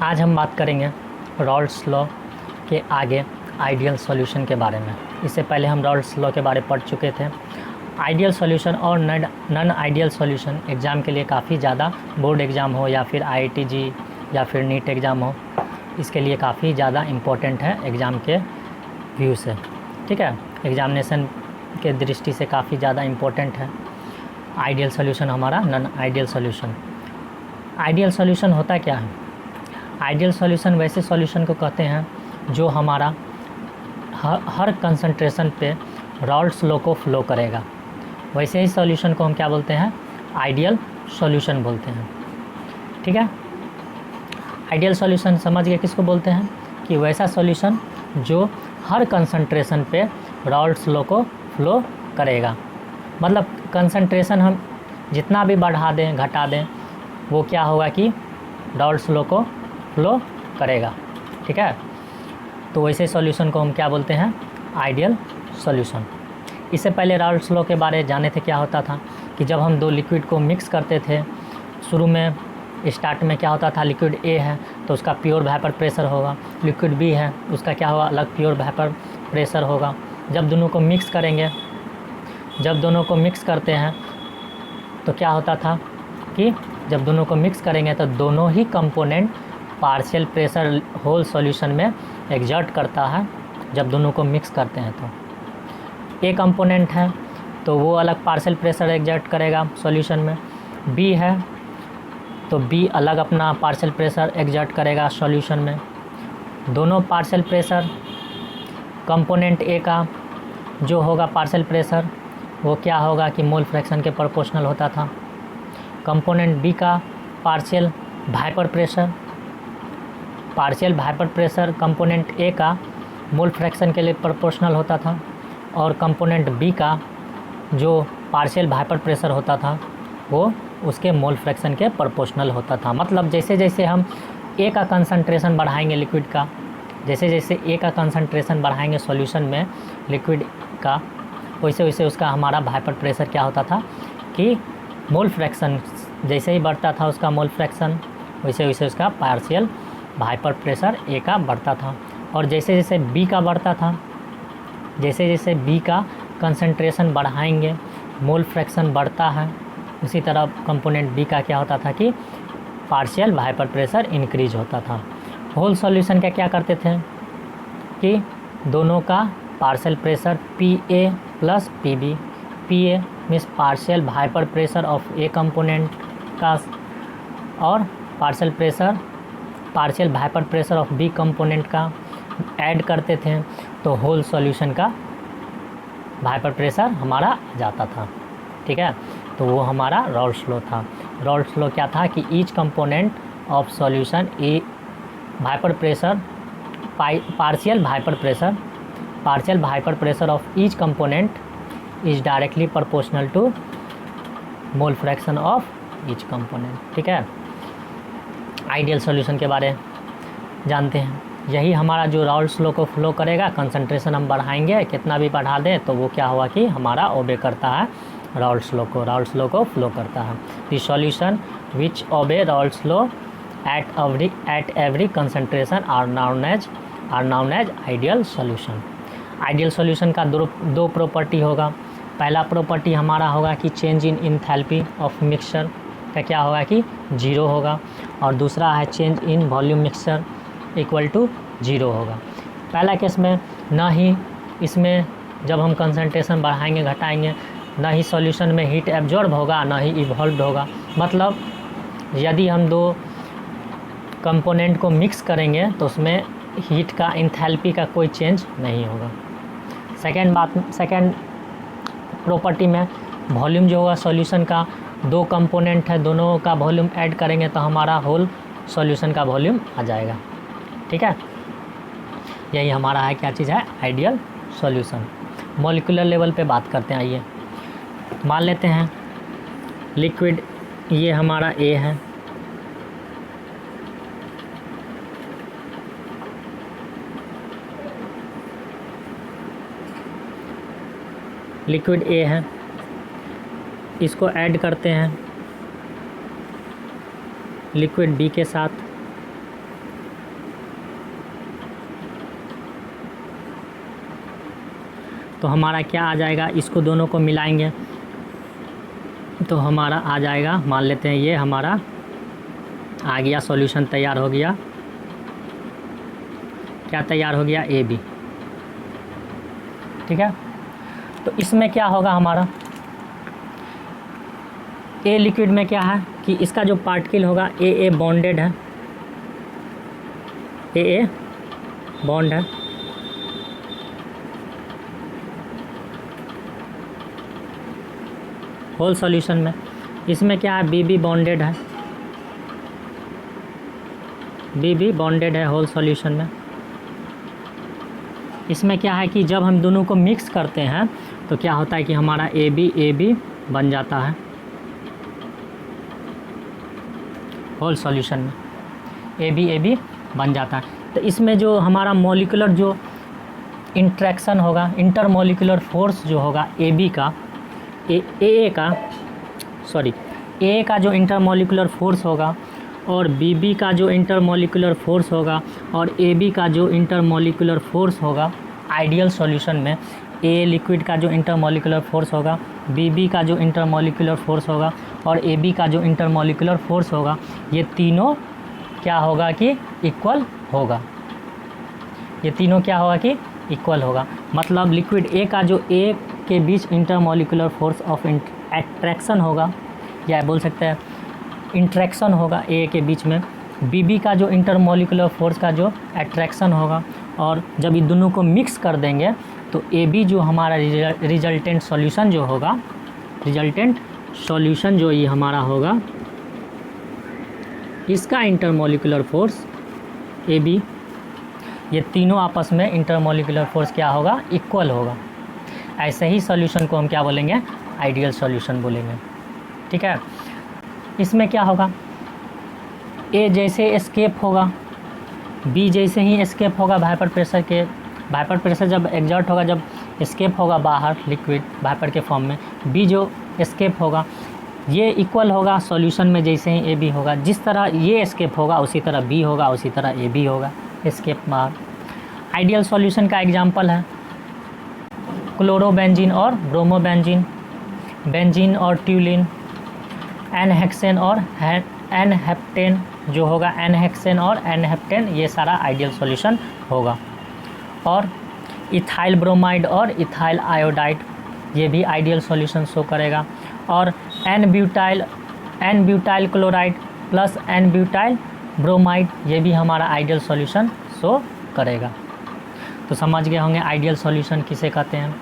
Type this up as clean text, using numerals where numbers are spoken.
आज हम बात करेंगे रॉल्स लॉ के आगे आइडियल सॉल्यूशन के बारे में। इससे पहले हम रॉल्स लॉ के बारे में पढ़ चुके थे। आइडियल सॉल्यूशन और नॉन आइडियल सॉल्यूशन एग्ज़ाम के लिए काफ़ी ज़्यादा, बोर्ड एग्ज़ाम हो या फिर IIT-JEE या फिर नीट एग्ज़ाम हो, इसके लिए काफ़ी ज़्यादा इम्पोर्टेंट है एग्ज़ाम के व्यू से। ठीक है, एग्ज़ामिनेशन के दृष्टि से काफ़ी ज़्यादा इम्पोर्टेंट है आइडियल सॉल्यूशन हमारा non ideal solution. Ideal solution होता क्या है? आइडियल सॉल्यूशन वैसे सॉल्यूशन को कहते हैं जो हमारा हर कंसंट्रेशन पे रॉल्स लॉ को फ्लो करेगा। वैसे ही सॉल्यूशन को हम क्या बोलते हैं? आइडियल सॉल्यूशन बोलते हैं। ठीक है, आइडियल सॉल्यूशन समझ गए किसको बोलते हैं? कि वैसा सॉल्यूशन जो हर कंसंट्रेशन पे रॉल्स लॉ को फ्लो करेगा। मतलब कंसंट्रेशन हम जितना भी बढ़ा दें घटा दें, वो क्या होगा कि रॉल्स लॉ को फ्लो करेगा। ठीक है, तो वैसे सॉल्यूशन को हम क्या बोलते हैं? Ideal solution. इससे पहले रॉल्स लॉ के बारे में जाने थे। क्या होता था कि जब हम दो लिक्विड को मिक्स करते थे, शुरू में स्टार्ट में क्या होता था, लिक्विड A है तो उसका प्योर वेपर प्रेशर होगा, लिक्विड B है उसका क्या होगा, अलग प्योर वेपर प्रेशर होगा। जब दोनों को मिक्स करेंगे, जब दोनों को मिक्स करते हैं तो क्या होता था कि जब दोनों को मिक्स करेंगे तो दोनों ही component partial pressure whole solution में एग्जर्ट करता है। जब दोनों को मिक्स करते हैं तो A कंपोनेंट है तो वो अलग पार्शियल प्रेशर एग्जर्ट करेगा सॉल्यूशन में, B है तो B अलग अपना पार्शियल प्रेशर एग्जर्ट करेगा सॉल्यूशन में। दोनों पार्शियल प्रेशर, कंपोनेंट A का जो होगा पार्शियल प्रेशर वो क्या होगा कि मोल फ्रैक्शन के प्रोपोर्शनल होता था। कंपोनेंट B का partial vapour pressure, partial vapour pressure component A का मोल फ्रैक्शन के लिए प्रोपोर्शनल होता था, और कंपोनेंट B का जो पार्शियल वेपर प्रेशर होता था वो उसके मोल फ्रैक्शन के प्रोपोर्शनल होता था। मतलब जैसे जैसे हम A का कंसंट्रेशन बढ़ाएंगे लिक्विड का, जैसे जैसे A का कंसंट्रेशन बढ़ाएंगे सॉल्यूशन में लिक्विड का, वैसे वैसे उसका हमारा वेपर प्रेशर क्या होता था कि मोल फ्रैक्शन जैसे ही बढ़ता था उसका मोल फ्रैक्शन, वैसे वैसे उसका पार्शियल वेपर प्रेशर A का बढ़ता था। और जैसे जैसे B का बढ़ता था, जैसे जैसे B का कंसंट्रेशन बढ़ाएंगे मोल फ्रैक्शन बढ़ता है, उसी तरह कंपोनेंट B का क्या होता था कि पार्शियल वेपर प्रेशर इंक्रीज होता था। होल सॉल्यूशन का क्या करते थे कि दोनों का partial pressure PA plus PB, PA means partial vapour pressure of A component का, और partial vapour pressure of B component का ऐड करते थे तो होल सॉल्यूशन का वेपर प्रेशर हमारा आ जाता था। ठीक है, तो वो हमारा रॉल्स लॉ था। रॉल्स लॉ क्या था कि each component of solution vapour pressure partial vapour pressure of each component is directly proportional to mole fraction of each component. ठीक है, आइडियल सॉल्यूशन के बारे जानते हैं। यही हमारा जो रॉल्स लॉ को फ्लो करेगा। कंसंट्रेशन हम बढ़ाएंगे, कितना भी बढ़ा दें तो वो क्या होगा कि हमारा ओबे करता है रॉल्स लॉ को फ्लो करता है। The solution which obey Raoult's law at every concentration are known as ideal solution. Ideal solution का दो प्रॉपर्टी होगा। पहला प्रॉपर्टी हमारा होगा कि change in enthalpy of mixture का क्या होगा कि 0 होगा, और दूसरा है change in volume mixture equal to 0 होगा। पहला केस में ना ही इसमें जब हम कंसंट्रेशन बढ़ाएंगे घटाएंगे, ना ही सॉल्यूशन में हीट एब्जॉर्ब होगा ना ही इवॉल्व होगा। मतलब यदि हम दो कंपोनेंट को मिक्स करेंगे तो उसमें हीट का इंथैल्पी का कोई चेंज नहीं होगा। सेकेंड प्रॉपर्टी में वॉल्यूम जो होगा सॉल्यूशन का, दो कंपोनेंट है दोनों का वॉल्यूम ऐड करेंगे तो हमारा होल सॉल्यूशन का वॉल्यूम आ जाएगा। ठीक है, यही हमारा है क्या चीज़ है? Ideal solution. मॉलिक्यूलर लेवल पे बात करते हैं। आइए मान लेते हैं लिक्विड ये हमारा A है, लिक्विड A है, इसको ऐड करते हैं लिक्विड B के साथ। तो हमारा क्या आ जाएगा, इसको दोनों को मिलाएंगे तो हमारा आ जाएगा, मान लेते हैं ये हमारा आ गया, सॉल्यूशन तैयार हो गया। क्या तैयार हो गया, AB। ठीक है, तो इसमें क्या होगा हमारा, ए लिक्विड में क्या है कि इसका जो पार्टिकल होगा AA बॉन्डेड है, AA बॉन्ड है, होल सॉल्यूशन में। इसमें क्या है, BB बॉन्डेड है, BB बॉन्डेड है होल सॉल्यूशन में। इसमें क्या है कि जब हम दोनों को मिक्स करते हैं तो क्या होता है कि हमारा AB बन जाता है होल सॉल्यूशन में, AB बन जाता है। तो इसमें जो हमारा मॉलिक्यूलर जो इंट्रैक्शन होगा, इंटरमॉलिक्यूलर फोर्स जो होगा AB का, AA का जो इंटरमॉलिक्यूलर फोर्स होगा और BB का जो इंटरमॉलिक्यूलर फोर्स होगा और AB का जो इंटरमॉलिक्यूलर फोर्स होगा आइडियल सॉल्यूशन में, A लिक्विड का जो इंटरमॉलिक्यूलर फोर्स होगा, BB का जो इंटरमॉलिक्यूलर फोर्स होगा और AB का जो इंटरमॉलिक्यूलर फोर्स होगा, ये तीनों क्या होगा कि इक्वल होगा। ये तीनों क्या होगा कि इक्वल होगा। मतलब लिक्विड A का जो A के बीच इंटरमॉलिक्यूलर फोर्स ऑफ अट्रैक्शन होगा, या बोल सकते हैं इंट्रैक्शन होगा A के बीच में, BB का जो इंटरमॉलिक्यूलर फोर्स का जो अट्रैक्शन होगा, और जब इन दोनों को मिक्स कर देंगे तो AB जो हमारा रिजल्टेंट सॉल्यूशन जो होगा, रिजल्टेंट सॉल्यूशन जो ये हमारा होगा, इसका इंटरमॉलिक्यूलर फोर्स AB, ये तीनों आपस में इंटरमॉलिक्यूलर फोर्स क्या होगा, इक्वल होगा। ऐसे ही सॉल्यूशन को हम क्या बोलेंगे, आइडियल सॉल्यूशन बोलेंगे। ठीक है, इसमें क्या होगा, A जैसे एस्केप होगा, B जैसे ही एस्केप होगा वाइपर प्रेशर जब एग्जर्ट होगा, जब एस्केप होगा बाहर लिक्विड वाइपर के फॉर्म में, B जो एस्केप होगा ये इक्वल होगा सॉल्यूशन में जैसे ही AB होगा। जिस तरह ये एस्केप होगा उसी तरह B होगा, उसी तरह AB होगा एस्केप बाहर। आइडियल सॉल्यूशन का एग्जांपल है क्लोरोबेंजीन और ब्रोमोबेंजीन, बेंजीन और ट्यूलिन, एनहेक्सेन और एनहेप्टेन जो होगा, एनहेक्सेन और एनहेप्टेन, ये सारा आइडियल सॉल्यूशन होगा। और इथाइल ब्रोमाइड और इथाइल आयोडाइड, ये भी आइडियल सॉल्यूशन शो करेगा। और n butyl chloride plus n butyl bromide, ये भी हमारा आइडियल सॉल्यूशन शो करेगा। तो समझ गए होंगे आइडियल सॉल्यूशन किसे कहते हैं।